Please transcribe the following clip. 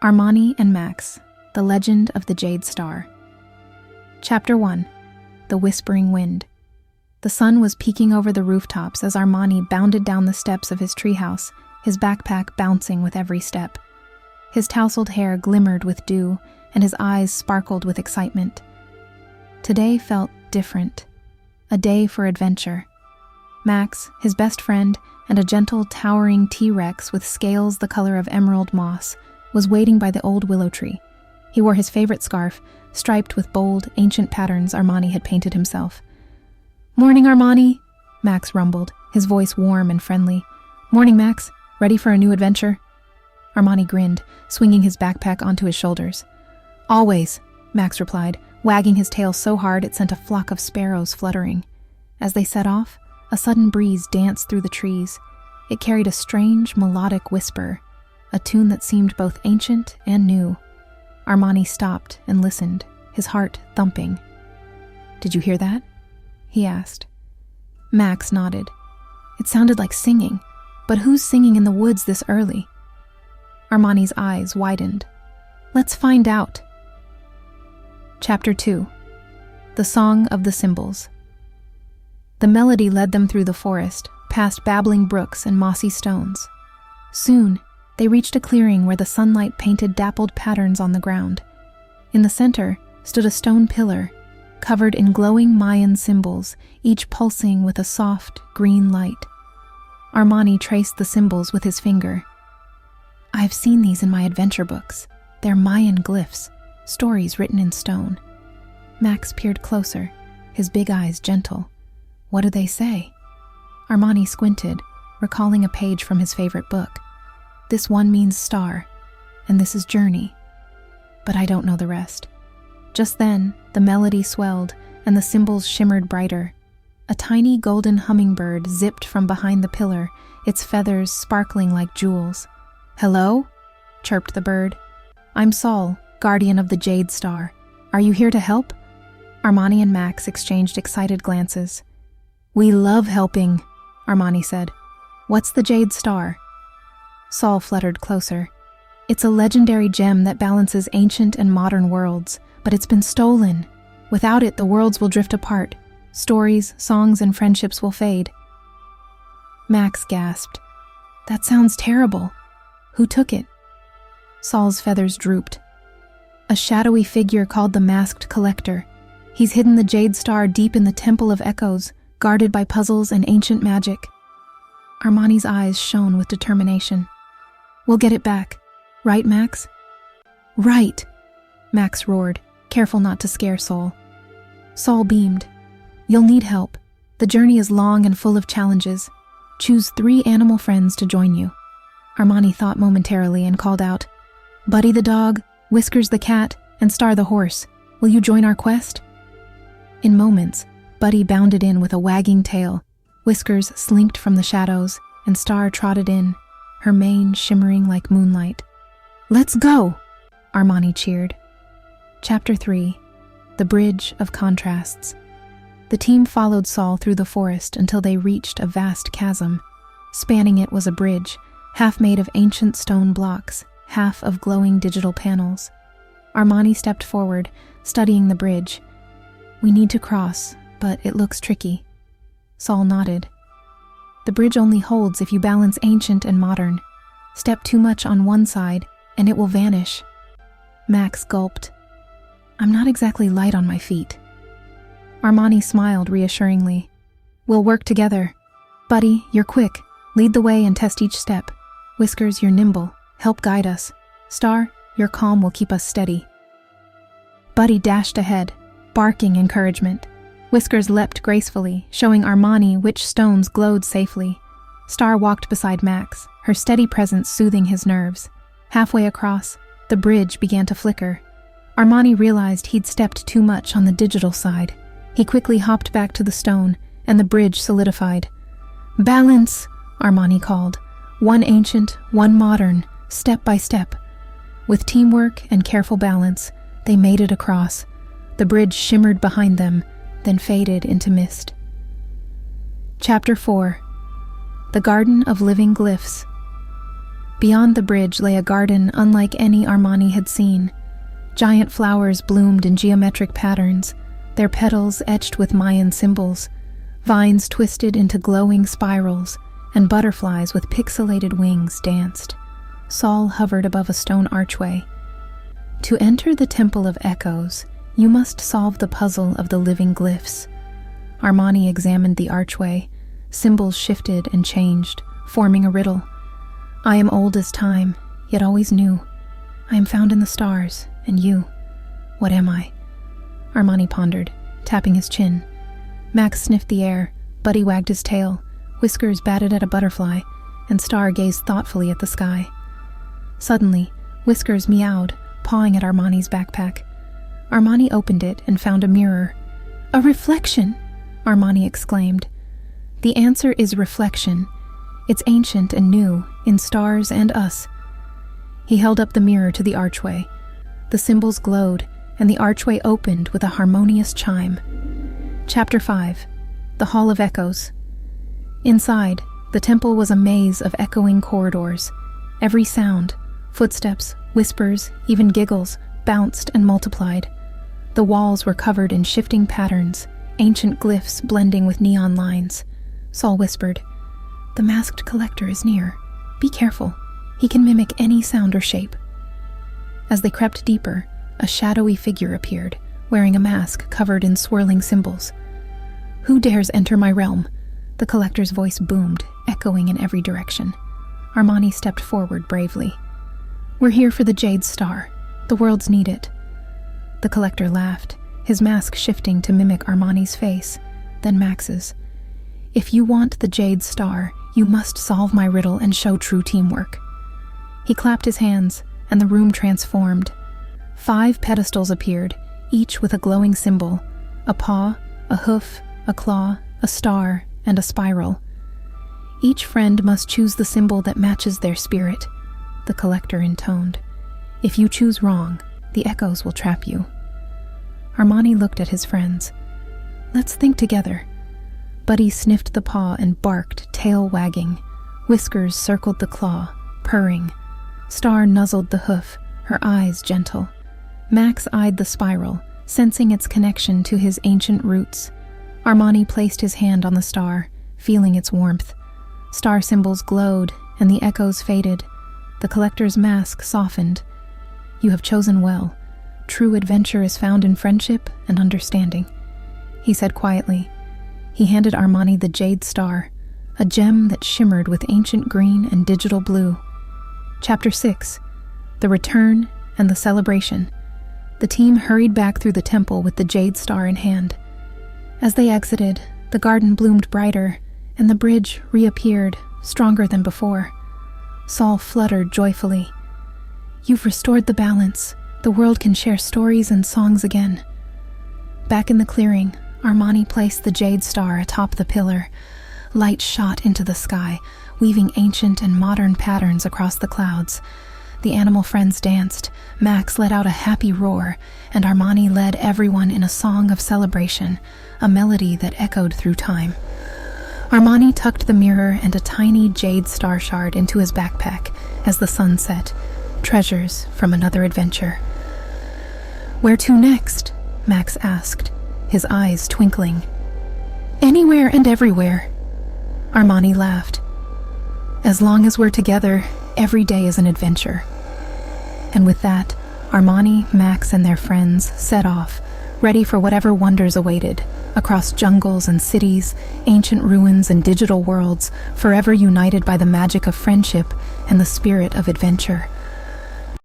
Armani and Max, The Legend of the Jade Star. Chapter 1. The Whispering Wind. The sun was peeking over the rooftops as Armani bounded down the steps of his treehouse, his backpack bouncing with every step. His tousled hair glimmered with dew, and his eyes sparkled with excitement. Today felt different. A day for adventure. Max, his best friend, and a gentle, towering T-Rex with scales the color of emerald moss, was waiting by the old willow tree. He wore his favorite scarf, striped with bold, ancient patterns Armani had painted himself. "Morning, Armani," Max rumbled, his voice warm and friendly. "Morning, Max. Ready for a new adventure?" Armani grinned, swinging his backpack onto his shoulders. "Always," Max replied, wagging his tail so hard it sent a flock of sparrows fluttering. As they set off, a sudden breeze danced through the trees. It carried a strange, melodic whisper, a tune that seemed both ancient and new. Armani stopped and listened, his heart thumping. "Did you hear that?" he asked. Max nodded. It sounded like singing, but who's singing in the woods this early? Armani's eyes widened. "Let's find out." Chapter 2. The Song of the Cymbals. The melody led them through the forest, past babbling brooks and mossy stones. Soon, they reached a clearing where the sunlight painted dappled patterns on the ground. In the center stood a stone pillar, covered in glowing Mayan symbols, each pulsing with a soft, green light. Armani traced the symbols with his finger. "I've seen these in my adventure books. They're Mayan glyphs, stories written in stone." Max peered closer, his big eyes gentle. "What do they say?" Armani squinted, recalling a page from his favorite book. "This one means star, and this is journey. But I don't know the rest." Just then, the melody swelled, and the symbols shimmered brighter. A tiny golden hummingbird zipped from behind the pillar, its feathers sparkling like jewels. "Hello?" chirped the bird. "I'm Saul, guardian of the Jade Star. Are you here to help?" Armani and Max exchanged excited glances. "We love helping," Armani said. "What's the Jade Star?" Saul fluttered closer. "It's a legendary gem that balances ancient and modern worlds, but it's been stolen. Without it, the worlds will drift apart. Stories, songs, and friendships will fade." Max gasped. "That sounds terrible. Who took it?" Saul's feathers drooped. "A shadowy figure called the Masked Collector. He's hidden the Jade Star deep in the Temple of Echoes, guarded by puzzles and ancient magic." Armani's eyes shone with determination. "We'll get it back. Right, Max?" "Right," Max roared, careful not to scare Saul. Saul beamed. "You'll need help. The journey is long and full of challenges. Choose 3 animal friends to join you." Armani thought momentarily and called out, "Buddy the dog, Whiskers the cat, and Star the horse. Will you join our quest?" In moments, Buddy bounded in with a wagging tail. Whiskers slinked from the shadows, and Star trotted in, her mane shimmering like moonlight. "Let's go!" Armani cheered. Chapter 3. The Bridge of Contrasts. The team followed Saul through the forest until they reached a vast chasm. Spanning it was a bridge, half made of ancient stone blocks, half of glowing digital panels. Armani stepped forward, studying the bridge. "We need to cross, but it looks tricky." Saul nodded. "The bridge only holds if you balance ancient and modern. Step too much on one side, and it will vanish." Max gulped. "I'm not exactly light on my feet." Armani smiled reassuringly. "We'll work together. Buddy, you're quick. Lead the way and test each step. Whiskers, you're nimble. Help guide us. Star, your calm will keep us steady." Buddy dashed ahead, barking encouragement. Whiskers leapt gracefully, showing Armani which stones glowed safely. Star walked beside Max, her steady presence soothing his nerves. Halfway across, the bridge began to flicker. Armani realized he'd stepped too much on the digital side. He quickly hopped back to the stone, and the bridge solidified. "Balance!" Armani called. "One ancient, one modern, step by step." With teamwork and careful balance, they made it across. The bridge shimmered behind them, then faded into mist. Chapter 4. The Garden of Living Glyphs. Beyond the bridge lay a garden unlike any Armani had seen. Giant flowers bloomed in geometric patterns, their petals etched with Mayan symbols, vines twisted into glowing spirals, and butterflies with pixelated wings danced. Saul hovered above a stone archway. To enter the Temple of Echoes, you must solve the puzzle of the living glyphs. Armani examined the archway. Symbols shifted and changed, forming a riddle. I am old as time, yet always new. I am found in the stars, and you. What am I? Armani pondered, tapping his chin. Max sniffed the air, Buddy wagged his tail, Whiskers batted at a butterfly, and Star gazed thoughtfully at the sky. Suddenly, Whiskers meowed, pawing at Armani's backpack. Armani opened it and found a mirror. "A reflection!" Armani exclaimed. "The answer is reflection. It's ancient and new, in stars and us." He held up the mirror to the archway. The symbols glowed, and the archway opened with a harmonious chime. Chapter 5. The Hall of Echoes. Inside, the temple was a maze of echoing corridors. Every sound, footsteps, whispers, even giggles, bounced and multiplied. The walls were covered in shifting patterns, ancient glyphs blending with neon lines. Saul whispered, "The masked collector is near. Be careful. He can mimic any sound or shape." As they crept deeper, a shadowy figure appeared, wearing a mask covered in swirling symbols. "Who dares enter my realm?" The collector's voice boomed, echoing in every direction. Armani stepped forward bravely. "We're here for the Jade Star. The worlds need it." The collector laughed, his mask shifting to mimic Armani's face, then Max's. "If you want the Jade Star, you must solve my riddle and show true teamwork." He clapped his hands, and the room transformed. 5 pedestals appeared, each with a glowing symbol: a paw, a hoof, a claw, a star, and a spiral. "Each friend must choose the symbol that matches their spirit," the collector intoned. "If you choose wrong, the echoes will trap you." Armani looked at his friends. "Let's think together." Buddy sniffed the paw and barked, tail wagging. Whiskers circled the claw, purring. Star nuzzled the hoof, her eyes gentle. Max eyed the spiral, sensing its connection to his ancient roots. Armani placed his hand on the star, feeling its warmth. Star symbols glowed, and the echoes faded. The collector's mask softened. "You have chosen well. True adventure is found in friendship and understanding," he said quietly. He handed Armani the Jade Star, a gem that shimmered with ancient green and digital blue. Chapter 6. The Return and the Celebration. The team hurried back through the temple with the Jade Star in hand. As they exited, the garden bloomed brighter, and the bridge reappeared, stronger than before. Saul fluttered joyfully. "You've restored the balance. The world can share stories and songs again." Back in the clearing, Armani placed the Jade Star atop the pillar. Light shot into the sky, weaving ancient and modern patterns across the clouds. The animal friends danced, Max let out a happy roar, and Armani led everyone in a song of celebration, a melody that echoed through time. Armani tucked the mirror and a tiny jade star shard into his backpack as the sun set, treasures from another adventure. "Where to next?" Max asked, his eyes twinkling. "Anywhere and everywhere." Armani laughed. "As long as we're together, every day is an adventure." And with that, Armani, Max, and their friends set off, ready for whatever wonders awaited, across jungles and cities, ancient ruins and digital worlds, forever united by the magic of friendship and the spirit of adventure.